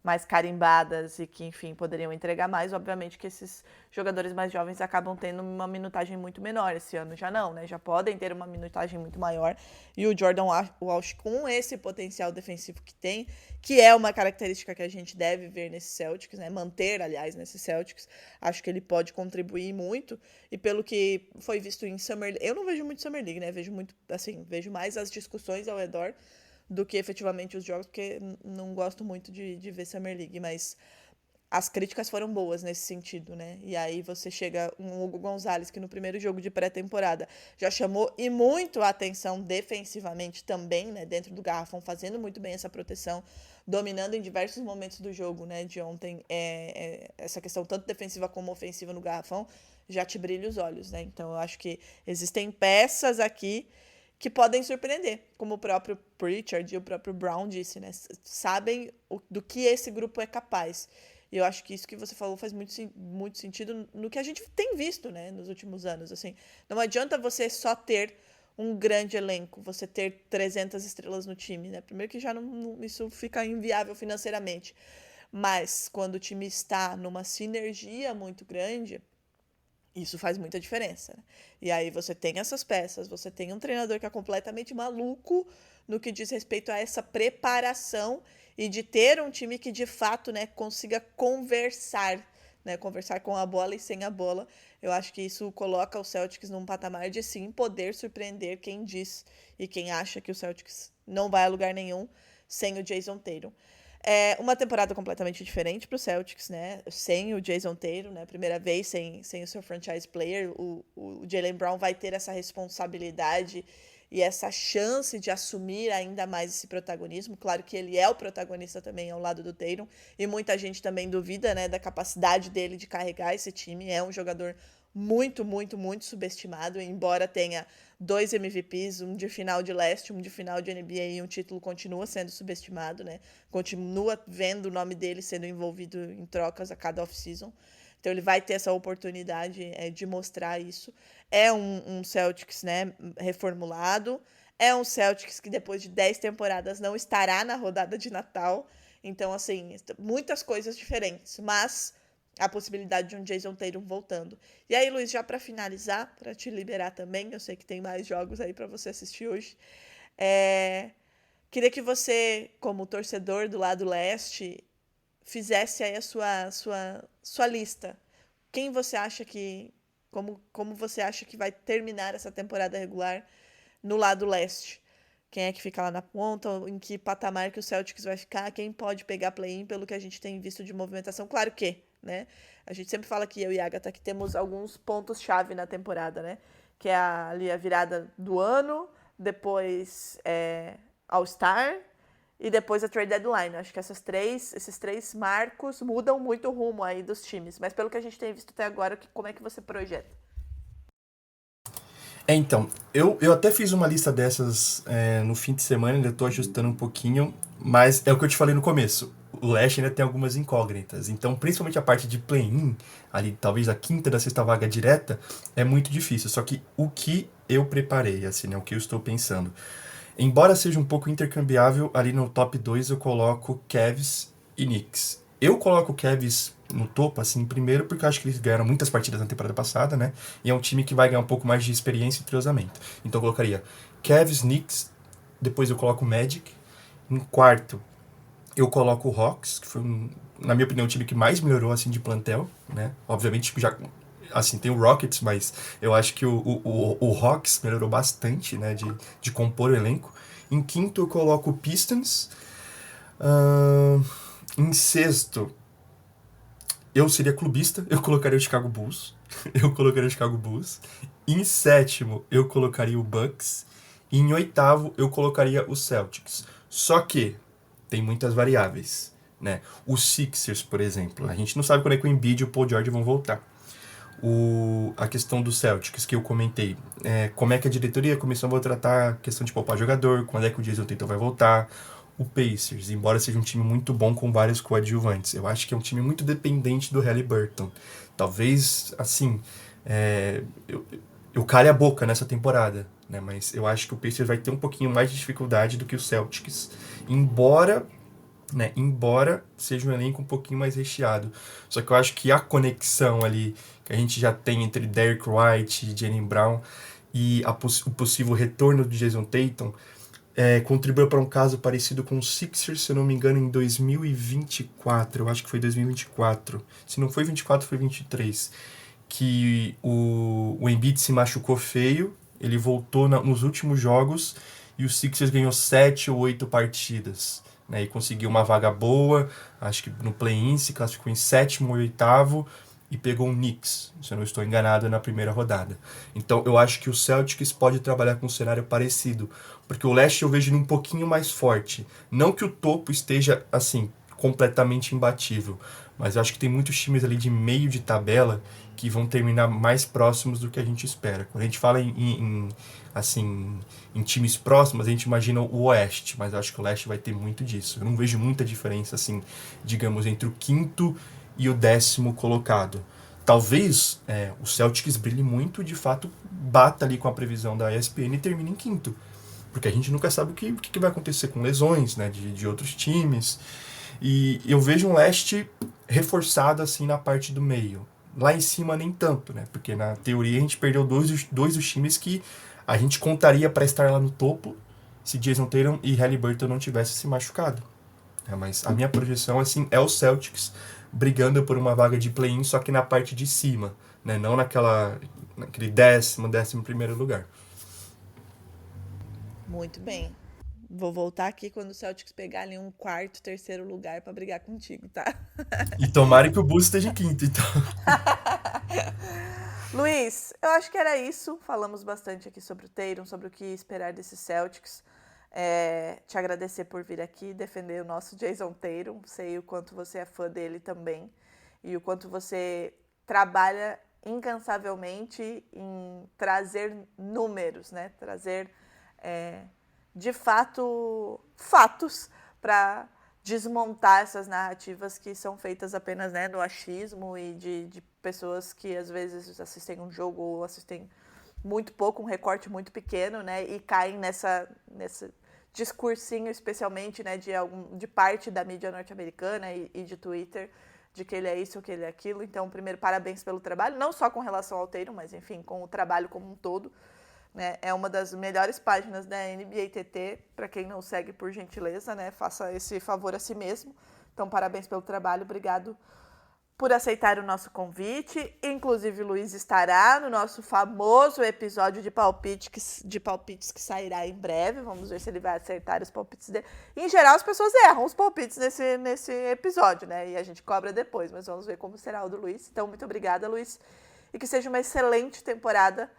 mais carimbadas e que, enfim, poderiam entregar mais. Obviamente que esses jogadores mais jovens acabam tendo uma minutagem muito menor. Esse ano já não, né? Já podem ter uma minutagem muito maior. E o Jordan Walsh, com esse potencial defensivo que tem, que é uma característica que a gente deve ver nesse Celtics, né? Manter, aliás, nesse Celtics, acho que ele pode contribuir muito. E pelo que foi visto em Summer League, eu não vejo muito Summer League, né? Vejo muito, assim, vejo mais as discussões ao redor do que efetivamente os jogos, porque não gosto muito de ver Summer League, mas as críticas foram boas nesse sentido, né? E aí você chega um Hugo Gonzalez, que no primeiro jogo de pré-temporada já chamou e muito a atenção defensivamente também, né? Dentro do garrafão, fazendo muito bem essa proteção, dominando em diversos momentos do jogo, né? De ontem, essa questão tanto defensiva como ofensiva no garrafão já te brilha os olhos, né? Então eu acho que existem peças aqui que podem surpreender, como o próprio Pritchard e o próprio Brown disse, né? Sabem do que esse grupo é capaz. E eu acho que isso que você falou faz muito sentido no que a gente tem visto, né, nos últimos anos. Assim, não adianta você só ter um grande elenco, você ter 300 estrelas no time, né? Primeiro que já isso fica inviável financeiramente. Mas quando o time está numa sinergia muito grande, isso faz muita diferença, né? E aí você tem essas peças, você tem um treinador que é completamente maluco no que diz respeito a essa preparação e de ter um time que, de fato, né, consiga conversar, né, conversar com a bola e sem a bola. Eu acho que isso coloca o Celtics num patamar de, sim, poder surpreender quem diz e quem acha que o Celtics não vai a lugar nenhum sem o Jason Tatum. É uma temporada completamente diferente para o Celtics, né? Sem o Jason Tatum, né? Primeira vez sem o seu franchise player. O Jaylen Brown vai ter essa responsabilidade e essa chance de assumir ainda mais esse protagonismo. Claro que ele é o protagonista também ao lado do Tatum, e muita gente também duvida, né, da capacidade dele de carregar esse time. É um jogador muito, muito, muito subestimado, embora tenha 2 MVPs, um de final de leste, um de final de NBA, e um título continua sendo subestimado, né? Continua vendo o nome dele sendo envolvido em trocas a cada off-season. Então ele vai ter essa oportunidade de mostrar isso. É um Celtics, né, reformulado. É um Celtics que depois de 10 temporadas não estará na rodada de Natal. Então, assim, muitas coisas diferentes, mas a possibilidade de um Jason Tatum voltando. E aí, Luiz, já para finalizar, para te liberar também, eu sei que tem mais jogos aí para você assistir hoje, queria que você, como torcedor do lado leste, fizesse aí a sua lista. Quem você acha que... Como você acha que vai terminar essa temporada regular no lado leste? Quem é que fica lá na ponta? Em que patamar que o Celtics vai ficar? Quem pode pegar play-in pelo que a gente tem visto de movimentação? Claro que, né? A gente sempre fala que eu e a Agatha que temos alguns pontos-chave na temporada, né? Que é ali a virada do ano, depois All-Star e depois a trade deadline. Acho que esses três marcos mudam muito o rumo aí dos times. Mas pelo que a gente tem visto até agora, como é que você projeta? Então, eu até fiz uma lista dessas no fim de semana, ainda tô ajustando um pouquinho, mas é o que eu te falei no começo. O leste ainda tem algumas incógnitas. Então, principalmente a parte de play-in, ali talvez a quinta da sexta vaga direta, é muito difícil. Só que o que eu preparei, assim, né, o que eu estou pensando. Embora seja um pouco intercambiável, ali no top 2 eu coloco Cavs e Knicks. Eu coloco o Cavs no topo, assim, primeiro porque eu acho que eles ganharam muitas partidas na temporada passada, né? E é um time que vai ganhar um pouco mais de experiência e entrosamento. Então eu colocaria Cavs, Knicks, depois eu coloco o Magic. Em quarto, eu coloco o Hawks, que foi, na minha opinião, o time que mais melhorou, assim, de plantel, né? Obviamente, já... Assim, tem o Rockets, mas eu acho que o Hawks melhorou bastante, né, de compor o elenco. Em quinto, eu coloco o Pistons. Em sexto, eu seria clubista, eu colocaria o Chicago Bulls. Em sétimo, eu colocaria o Bucks. E em oitavo, eu colocaria o Celtics. Só que tem muitas variáveis, né? Os Sixers, por exemplo, a gente não sabe quando é que o Embiid e o Paul George vão voltar. A questão do Celtics, que eu comentei, como é que a diretoria e a comissão vão tratar a questão de poupar jogador, quando é que o Jason Tatum vai voltar. O Pacers, embora seja um time muito bom com vários coadjuvantes, eu acho que é um time muito dependente do Haliburton. Talvez, assim, eu calhe a boca nessa temporada, né? Mas eu acho que o Pacers vai ter um pouquinho mais de dificuldade do que o Celtics, embora seja um elenco um pouquinho mais recheado. Só que eu acho que a conexão ali que a gente já tem entre Derrick White e Jaylen Brown e o possível retorno do Jason Tatum contribuiu para um caso parecido com o Sixers, se eu não me engano, em 2024. Eu acho que foi 2024. Se não foi 24, foi 23. Que o Embiid se machucou feio, ele voltou nos últimos jogos e o Sixers ganhou 7 ou 8 partidas. Né, e conseguiu uma vaga boa, acho que no play-in se classificou em sétimo ou oitavo e pegou o Knicks, se eu não estou enganado, na primeira rodada. Então eu acho que o Celtics pode trabalhar com um cenário parecido, porque o leste eu vejo ele um pouquinho mais forte. Não que o topo esteja, assim, completamente imbatível, mas eu acho que tem muitos times ali de meio de tabela que vão terminar mais próximos do que a gente espera. Quando a gente fala em times próximos, a gente imagina o Oeste, mas eu acho que o Leste vai ter muito disso. Eu não vejo muita diferença, assim, digamos, entre o quinto e o 10º colocado. Talvez o Celtics brilhe muito e, de fato, bata ali com a previsão da ESPN e termine em quinto. Porque a gente nunca sabe o que vai acontecer com lesões, né, de outros times. E eu vejo um Leste reforçado, assim, na parte do meio. Lá em cima nem tanto, né? Porque na teoria a gente perdeu dois dos times que a gente contaria para estar lá no topo se Jason Tatum e Haliburton não tivessem se machucado. Mas a minha projeção, assim, é o Celtics brigando por uma vaga de play-in, só que na parte de cima, né? Não naquele 11º lugar. Muito bem. Vou voltar aqui quando o Celtics pegar ali um quarto, terceiro lugar para brigar contigo, tá? E tomara que o Bulls esteja em quinto, então. Luiz, eu acho que era isso. Falamos bastante aqui sobre o Tatum, sobre o que esperar desses Celtics. Te agradecer por vir aqui defender o nosso Jason Tatum. Sei o quanto você é fã dele também e o quanto você trabalha incansavelmente em trazer números, né? Trazer, de fato, fatos para desmontar essas narrativas que são feitas apenas, né, no achismo e de pessoas que às vezes assistem um jogo ou assistem muito pouco, um recorte muito pequeno, né, e caem nessa discursinho, especialmente, né, de parte da mídia norte-americana e de Twitter, de que ele é isso ou que ele é aquilo. Então, primeiro, parabéns pelo trabalho, não só com relação ao Tatum, mas, enfim, com o trabalho como um todo. Né? É uma das melhores páginas da NBA TT, para quem não segue, por gentileza, né? Faça esse favor a si mesmo. Então, parabéns pelo trabalho, obrigado por aceitar o nosso convite. Inclusive, o Luiz estará no nosso famoso episódio de palpites que sairá em breve. Vamos ver se ele vai acertar os palpites dele. Em geral, as pessoas erram os palpites nesse episódio, né? E a gente cobra depois, mas vamos ver como será o do Luiz. Então, muito obrigada, Luiz. E que seja uma excelente temporada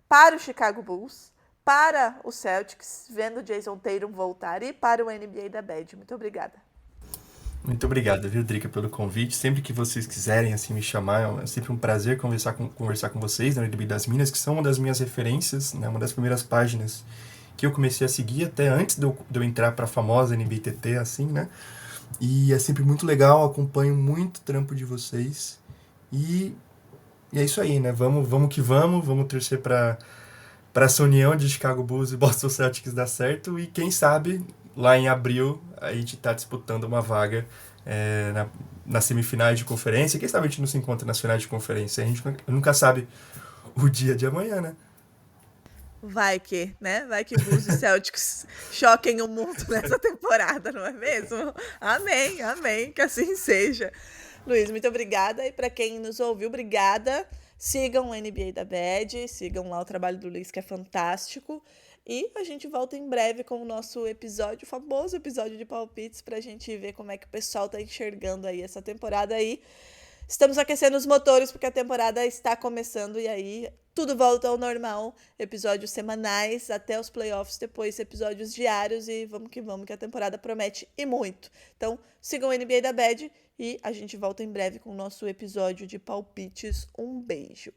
para o Chicago Bulls, para o Celtics, vendo o Jason Tatum voltar, e para o NBA da BED. Muito obrigada. Muito obrigado, viu, Drica, pelo convite. Sempre que vocês quiserem assim me chamar, é sempre um prazer conversar com vocês na NBA das Minas, que são uma das minhas referências, né, uma das primeiras páginas que eu comecei a seguir até antes de eu entrar para a famosa NBA TT, assim, né? E é sempre muito legal, acompanho muito o trampo de vocês. E é isso aí, né? Vamos que vamos torcer para essa união de Chicago Bulls e Boston Celtics dar certo. E quem sabe, lá em abril, a gente tá disputando uma vaga nas semifinais de conferência. Quem sabe a gente não se encontra nas finais de conferência? A gente nunca sabe o dia de amanhã, né? Vai que, né? Vai que Bulls e Celtics choquem o mundo nessa temporada, não é mesmo? Amém, amém, que assim seja. Luiz, muito obrigada. E para quem nos ouviu, obrigada. Sigam o NBA da BED, sigam lá o trabalho do Luiz, que é fantástico. E a gente volta em breve com o nosso episódio, o famoso episódio de palpites, pra gente ver como é que o pessoal tá enxergando aí essa temporada aí. Estamos aquecendo os motores porque a temporada está começando e aí tudo volta ao normal. Episódios semanais até os playoffs, depois episódios diários e vamos que a temporada promete e muito. Então sigam o NBA da BED e a gente volta em breve com o nosso episódio de palpites. Um beijo.